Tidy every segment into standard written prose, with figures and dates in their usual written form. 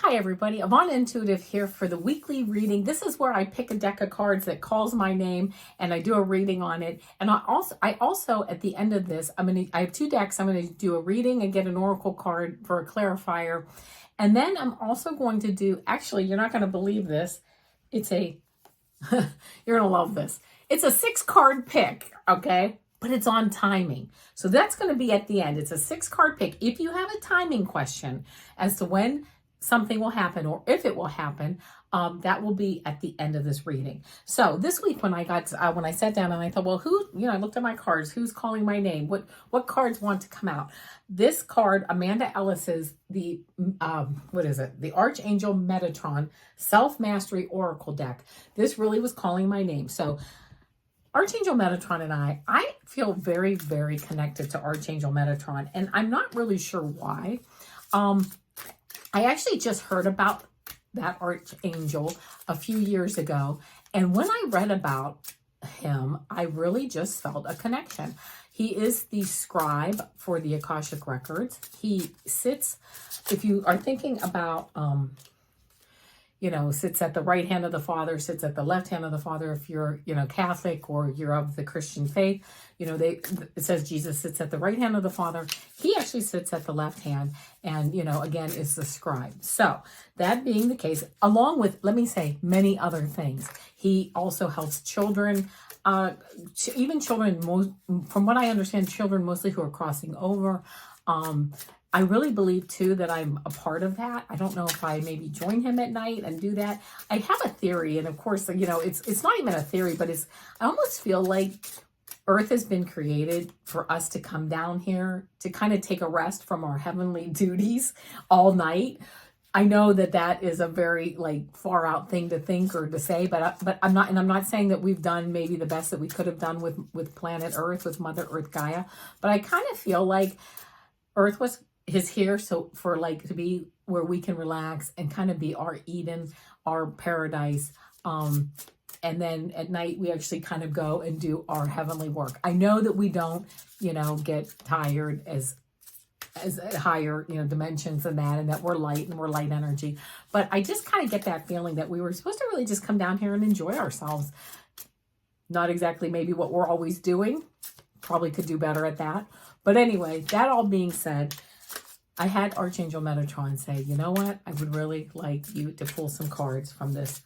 Hi everybody, Yvonne Intuitive here for the weekly reading. This is where I pick a deck of cards that calls my name and I do a reading on it. And I also at the end of this, I have two decks. I'm going to do a reading and get an oracle card for a clarifier. And then I'm also going to do, actually, you're not going to believe this. It's a, you're going to love this. It's a 6-card pick, okay? But it's on timing. So that's going to be at the end. It's a 6-card pick. If you have a timing question as to when something will happen or if it will happen, that will be at the end of this reading. So this week when I sat down and I thought, well, I looked at my cards, who's calling my name? What cards want to come out? This card, Amanda Ellis's, the Archangel Metatron Self-Mastery Oracle deck. This really was calling my name. So Archangel Metatron and I feel very, very connected to Archangel Metatron, and I'm not really sure why. I actually just heard about that Archangel a few years ago, and when I read about him, I really just felt a connection. He is the scribe for the Akashic Records. He sits, if you are thinking about, sits at the right hand of the Father, sits at the left hand of the Father. If you're, Catholic or you're of the Christian faith, it says Jesus sits at the right hand of the Father. He actually sits at the left hand and, again, is the scribe. So that being the case, along with, let me say, many other things, he also helps children, even children, from what I understand, children mostly who are crossing over. I really believe, too, that I'm a part of that. I don't know if I maybe join him at night and do that. I have a theory, and of course, it's not even a theory, but I almost feel like Earth has been created for us to come down here to kind of take a rest from our heavenly duties all night. I know that is a very far out thing to think or to say, but I'm not saying that we've done maybe the best that we could have done with planet Earth, with Mother Earth Gaia, but I kind of feel like Earth is here so for to be where we can relax and kind of be our Eden, our paradise. And then at night we actually kind of go and do our heavenly work. I know that we don't, get tired as higher, dimensions than that, and that we're light and we're light energy. But I just kind of get that feeling that we were supposed to really just come down here and enjoy ourselves. Not exactly maybe what we're always doing. Probably could do better at that. But anyway, that all being said, I had Archangel Metatron say, you know what? I would really like you to pull some cards from this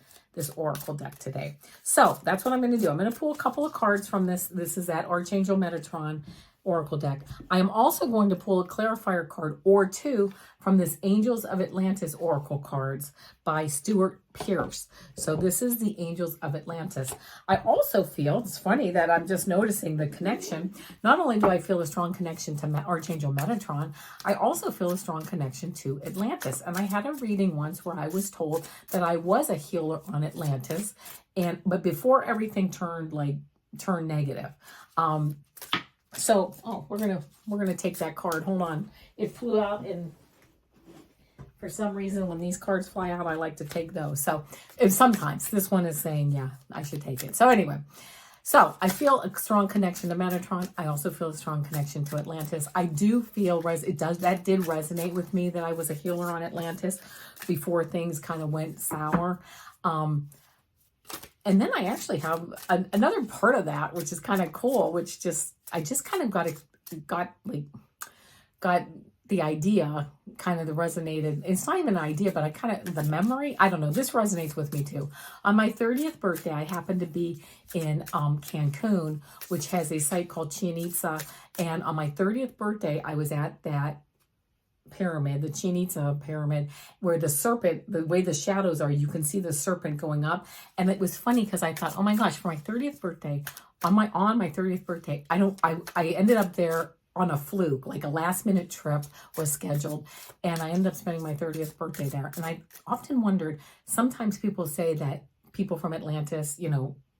oracle deck today. So that's what I'm going to do. I'm going to pull a couple of cards from this. This is that Archangel Metatron oracle deck. I am also going to pull a clarifier card or two from this Angels of Atlantis oracle cards by Stuart Pearce. So this is the Angels of Atlantis. I also feel, it's funny that I'm just noticing the connection. Not only do I feel a strong connection to Archangel Metatron, I also feel a strong connection to Atlantis. And I had a reading once where I was told that I was a healer on Atlantis, but before everything turned negative. So, we're gonna take that card. Hold on. It flew out, and for some reason, when these cards fly out, I like to take those. So, sometimes this one is saying, yeah, I should take it. So anyway, I feel a strong connection to Metatron. I also feel a strong connection to Atlantis. I do feel that did resonate with me that I was a healer on Atlantis before things kind of went sour. And then I actually have another part of that, which is kind of cool, I just kind of got the idea, kind of resonated. It's not even an idea, but the memory, I don't know, this resonates with me too. On my 30th birthday, I happened to be in Cancun, which has a site called Chichen Itza. And on my 30th birthday, I was at that pyramid, the Chichen Itza pyramid, where the serpent, the way the shadows are, you can see the serpent going up. And it was funny because I thought, oh my gosh, for my 30th birthday, on my 30th birthday, I ended up there on a fluke, like a last minute trip was scheduled. And I ended up spending my 30th birthday there. And I often wondered, sometimes people say that people from Atlantis,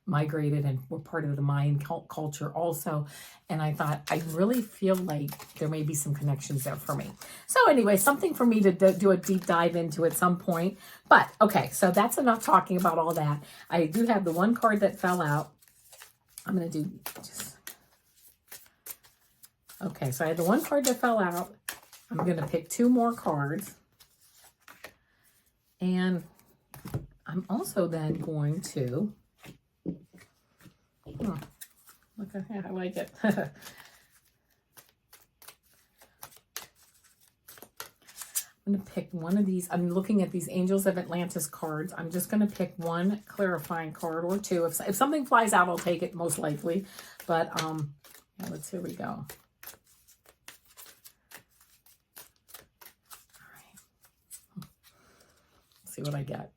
migrated and were part of the Mayan culture also. And I thought, I really feel like there may be some connections there for me. So anyway, something for me to do a deep dive into at some point. But okay, so that's enough talking about all that. I do have the one card that fell out. I'm going to do just... Okay, so I had the one card that fell out. I'm going to pick two more cards. And I'm also then going to, look at that, I like it. I'm going to pick one of these. I'm looking at these Angels of Atlantis cards. I'm just going to pick one clarifying card or two. If something flies out, I'll take it most likely. But yeah, here we go. All right. Let's see what I get.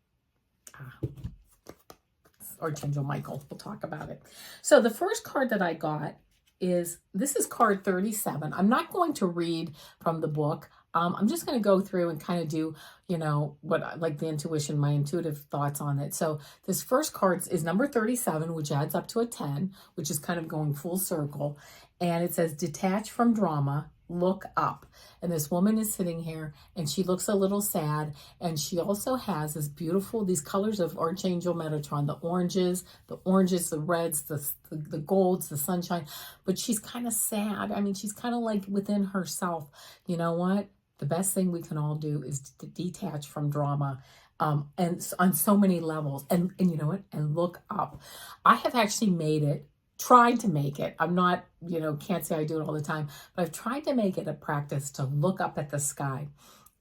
Archangel Michael. We'll talk about it. So the first card that I got is, this is card 37. I'm not going to read from the book. I'm just going to go through and kind of do, you know, what like the intuition, my intuitive thoughts on it. So this first card is number 37, which adds up to a 10, which is kind of going full circle. And it says, detach from drama, look up. And this woman is sitting here and she looks a little sad. And she also has this beautiful, these colors of Archangel Metatron, the oranges, the reds, the golds, the sunshine. But she's kind of sad. I mean, she's kind of like within herself. You know what? The best thing we can all do is to detach from drama, and on so many levels. And you know what? And look up. I have actually tried to make it. I'm not, you know, can't say I do it all the time, but I've tried to make it a practice to look up at the sky.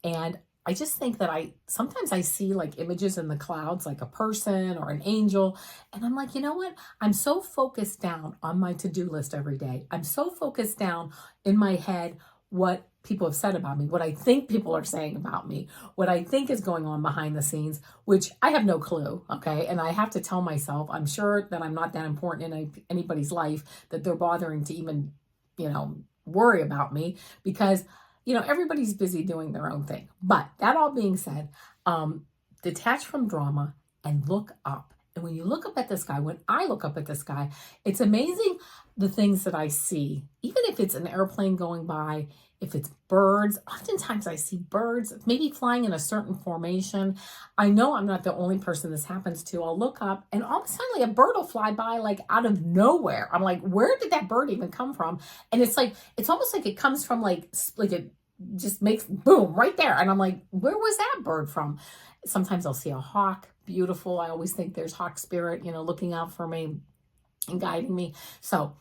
And I just think that sometimes I see like images in the clouds, like a person or an angel. And I'm like, you know what? I'm so focused down on my to-do list every day. I'm so focused down in my head what people have said about me, what I think people are saying about me, what I think is going on behind the scenes, which I have no clue, okay? And I have to tell myself, I'm sure that I'm not that important in anybody's life that they're bothering to even, you know, worry about me, because, you know, everybody's busy doing their own thing. But that all being said, detach from drama and look up. And when you look up at the sky, when I look up at the sky, it's amazing the things that I see, even if it's an airplane going by, if it's birds. Oftentimes I see birds maybe flying in a certain formation. I know I'm not the only person this happens to. I'll look up and all of a sudden a bird will fly by like out of nowhere. I'm like, where did that bird even come from? And it's like, it's almost like it comes from like it just makes boom right there. And I'm like, where was that bird from? Sometimes I'll see a hawk, beautiful. I always think there's hawk spirit, you know, looking out for me and guiding me. So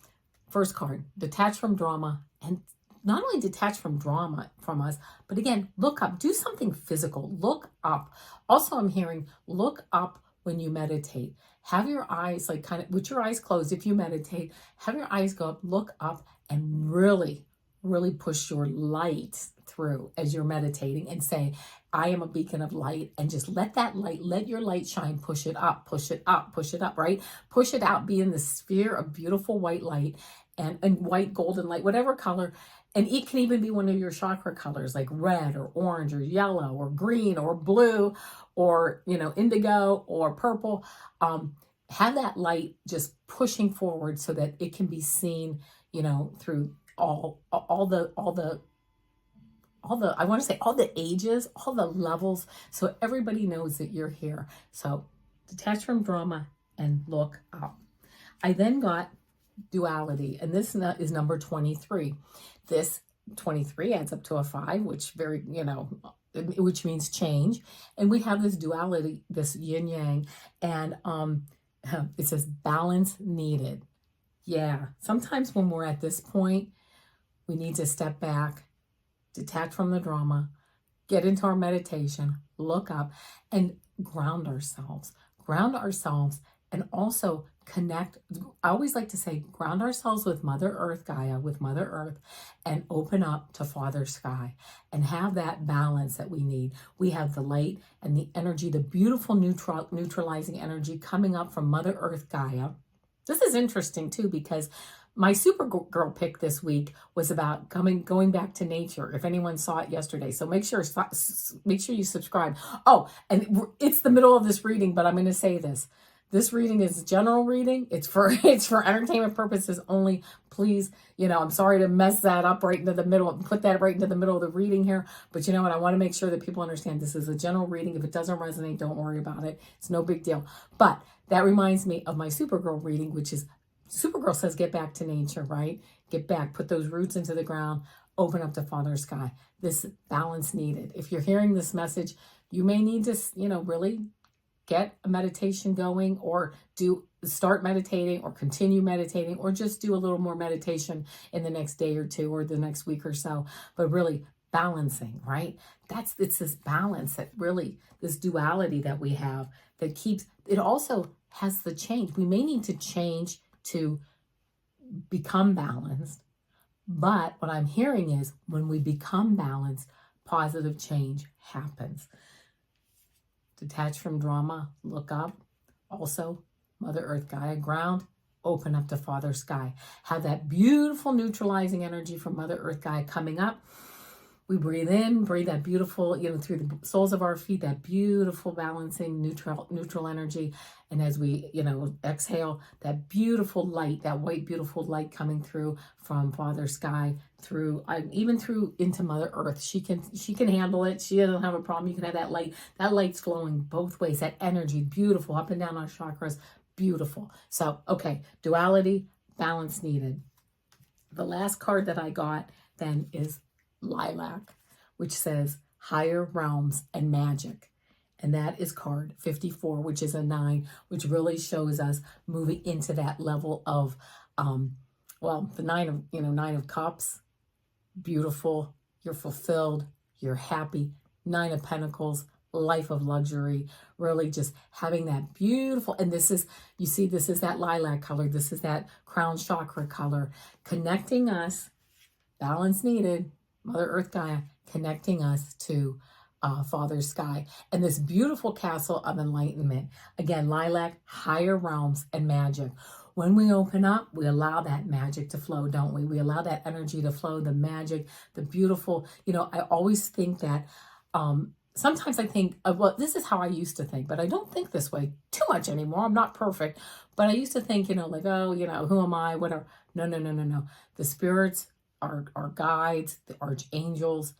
first card, detach from drama, and not only detach from drama from us, but again, look up, do something physical, look up. Also, I'm hearing, look up when you meditate. Have your eyes, like kind of with your eyes closed, if you meditate, have your eyes go up, look up, and really, really push your light through as you're meditating and say, I am a beacon of light, and just let that light, let your light shine, push it up, push it up, push it up, right? Push it out, be in the sphere of beautiful white light and white, golden light, whatever color. And it can even be one of your chakra colors, like red or orange or yellow or green or blue or, you know, indigo or purple. Have that light just pushing forward so that it can be seen, you know, through all the I want to say all the ages, all the levels, so everybody knows that you're here. So detach from drama and look up. I then got duality, and this is number 23. This 23 adds up to a 5, which which means change. And we have this duality, this yin yang, and it says balance needed. Yeah, sometimes when we're at this point, we need to step back, detach from the drama, get into our meditation, look up, and ground ourselves, and also connect. I always like to say, ground ourselves with Mother Earth, Gaia, with Mother Earth, and open up to Father Sky and have that balance that we need. We have the light and the energy, the beautiful neutralizing energy coming up from Mother Earth, Gaia. This is interesting too, because my Supergirl pick this week was about going back to nature. If anyone saw it yesterday, so make sure you subscribe. Oh, and it's the middle of this reading, but I'm going to say this. This reading is general reading. It's for entertainment purposes only. Please, I'm sorry to mess that up right into the middle, put that right into the middle of the reading here. But you know what? I want to make sure that people understand this is a general reading. If it doesn't resonate, don't worry about it. It's no big deal. But that reminds me of my Supergirl reading, which is, Supergirl says, get back to nature, right? Get back, put those roots into the ground, open up to Father Sky. This balance needed. If you're hearing this message, You may need to, really get a meditation going, or start meditating, or continue meditating, or just do a little more meditation in the next day or two, or the next week or so. But really balancing, right? It's this balance that really, this duality that we have that keeps, it also has the change. We may need to change to become balanced. But what I'm hearing is when we become balanced, positive change happens. Detach from drama, look up. Also, Mother Earth, Gaia, ground, open up to Father Sky. Have that beautiful neutralizing energy from Mother Earth, Gaia coming up. We breathe in, breathe that beautiful, through the soles of our feet, that beautiful balancing neutral energy. And as we, exhale, that beautiful light, that white, beautiful light coming through from Father Sky, through, even through into Mother Earth. She can handle it. She doesn't have a problem. You can have that light. That light's flowing both ways. That energy, beautiful, up and down our chakras, beautiful. So, okay, duality, balance needed. The last card that I got then is Lilac, which says higher realms and magic. And that is card 54, which is a 9, which really shows us moving into that level of, the 9 of Cups, beautiful, you're fulfilled, you're happy. 9 of Pentacles, life of luxury, really just having that beautiful, and this is, you see, this is that lilac color, this is that crown chakra color, connecting us, balance needed, Mother Earth, Gaia, connecting us to Father Sky, and this beautiful castle of enlightenment. Again, lilac, higher realms and magic. When we open up, we allow that magic to flow, don't we? We allow that energy to flow, the magic, the beautiful. I always think that, sometimes I think, this is how I used to think, but I don't think this way too much anymore. I'm not perfect, but I used to think, who am I, whatever. No. The spirits, our guides, the archangels,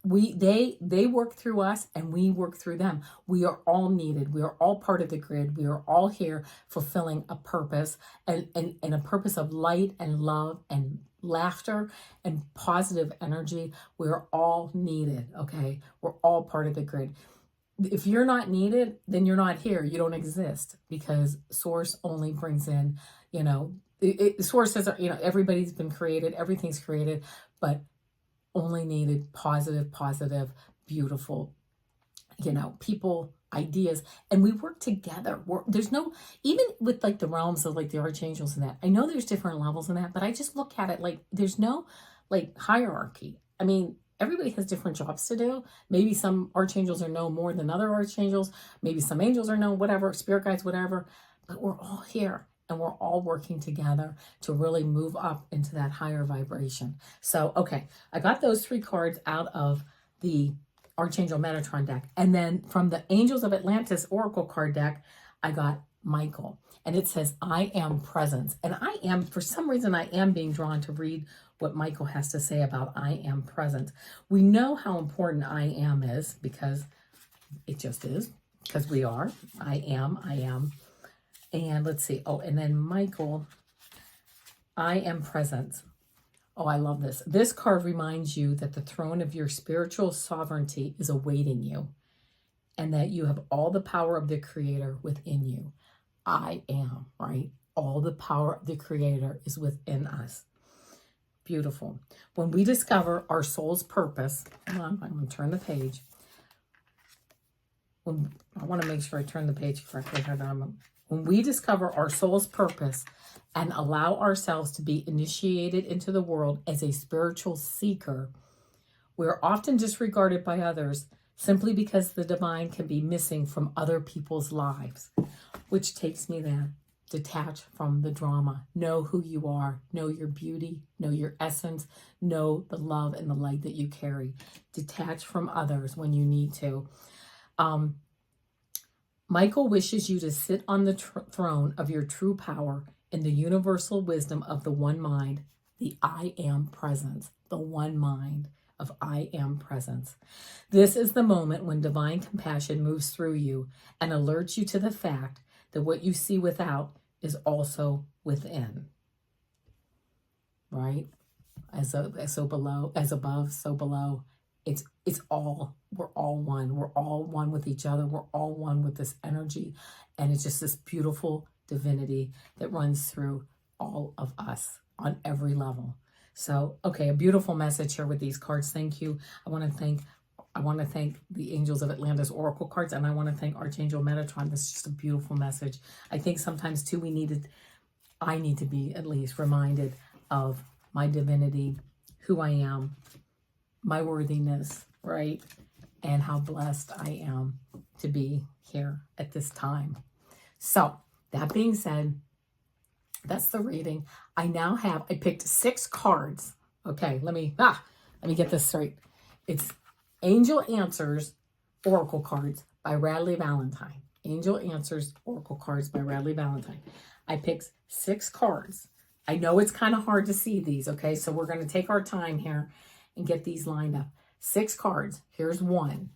they work through us and we work through them. We are all needed. We are all part of the grid. We are all here fulfilling a purpose, and a purpose of light and love and laughter and positive energy. We're all needed, okay? We're all part of the grid. If you're not needed, then you're not here. You don't exist, because Source only brings in, Source says, everybody's been created, everything's created, but only needed positive, beautiful, people, ideas, and we work together. There's no, even with like the realms of like the archangels and that, I know there's different levels in that, but I just look at it like there's no like hierarchy. I mean, everybody has different jobs to do. Maybe some archangels are known more than other archangels. Maybe some angels are known, whatever, spirit guides, whatever, but we're all here. And we're all working together to really move up into that higher vibration. So, okay, I got those 3 cards out of the Archangel Metatron deck. And then from the Angels of Atlantis Oracle card deck, I got Michael. And it says, I am presence. And for some reason, I am being drawn to read what Michael has to say about I am present. We know how important I am is, because it just is, because we are. I am. And let's see. Oh, and then Michael, I am present. Oh, I love this. This card reminds you that the throne of your spiritual sovereignty is awaiting you, and that you have all the power of the Creator within you. I am, right? All the power of the Creator is within us. Beautiful. When we discover our soul's purpose, hold on, I'm going to turn the page. I want to make sure I turn the page correctly. When we discover our soul's purpose and allow ourselves to be initiated into the world as a spiritual seeker, we are often disregarded by others simply because the divine can be missing from other people's lives. Which takes me then, detach from the drama. Know who you are. Know your beauty. Know your essence. Know the love and the light that you carry. Detach from others when you need to. Michael wishes you to sit on the throne of your true power in the universal wisdom of the one mind, the I am presence, the one mind of I am presence. This is the moment when divine compassion moves through you and alerts you to the fact that what you see without is also within. Right? As above, so below. It's all, we're all one. We're all one with each other. We're all one with this energy. And it's just this beautiful divinity that runs through all of us on every level. So, okay, a beautiful message here with these cards. Thank you. I want to thank the Angels of Atlantis Oracle cards, and I want to thank Archangel Metatron. This is just a beautiful message. I think sometimes too I need to be at least reminded of my divinity, who I am, my worthiness, right? And how blessed I am to be here at this time. So, that being said, that's the reading. I picked 6 cards. Okay, let me get this straight. It's Angel Answers Oracle cards by Radleigh Valentine. Angel Answers Oracle cards by Radleigh Valentine. I picked 6 cards. I know it's kind of hard to see these, okay? So we're going to take our time here and get these lined up. 6 cards. Here's 1,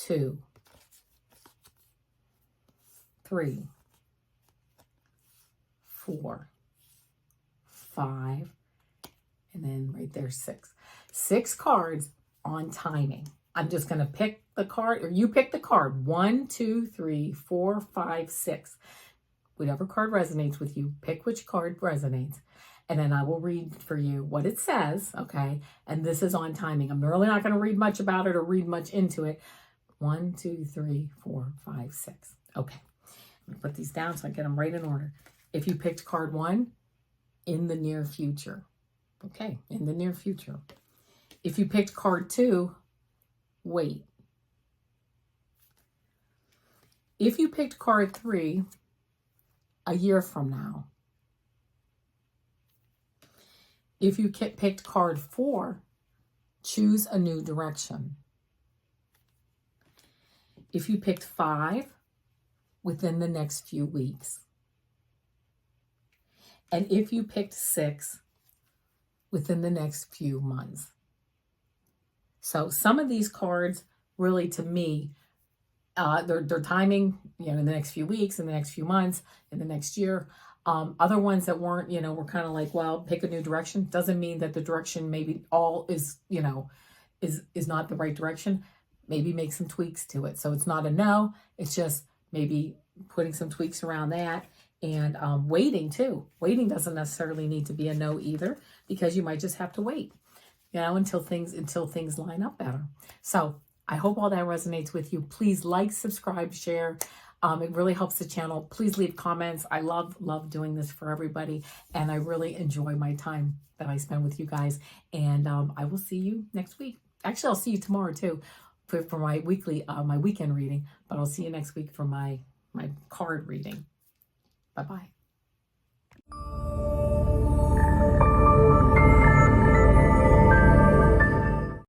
2, 3, 4, 5, and then right there 6. 6 cards on timing. I'm just going to pick the card, or you pick the card. 1, 2, 3, 4, 5, 6. Whatever card resonates with you, pick which card resonates. And then I will read for you what it says, okay? And this is on timing. I'm really not going to read much about it or read much into it. 1, 2, 3, 4, 5, 6. Okay. I'm going to put these down so I get them right in order. If you picked card 1, in the near future. Okay, in the near future. If you picked card 2, wait. If you picked card 3, a year from now. If you picked card 4, choose a new direction. If you picked 5, within the next few weeks. And if you picked 6, within the next few months. So some of these cards really, to me, they're timing, in the next few weeks, in the next few months, in the next year. Other ones that weren't, were kind of like, well, pick a new direction. Doesn't mean that the direction maybe all is, is not the right direction. Maybe make some tweaks to it. So it's not a no. It's just maybe putting some tweaks around that. And waiting too. Waiting doesn't necessarily need to be a no either, because you might just have to wait, until things line up better. So I hope all that resonates with you. Please like, subscribe, share. It really helps the channel. Please leave comments. I love doing this for everybody, and I really enjoy my time that I spend with you guys. And I will see you next week. Actually, I'll see you tomorrow too for my weekend reading. But I'll see you next week for my card reading. Bye-bye.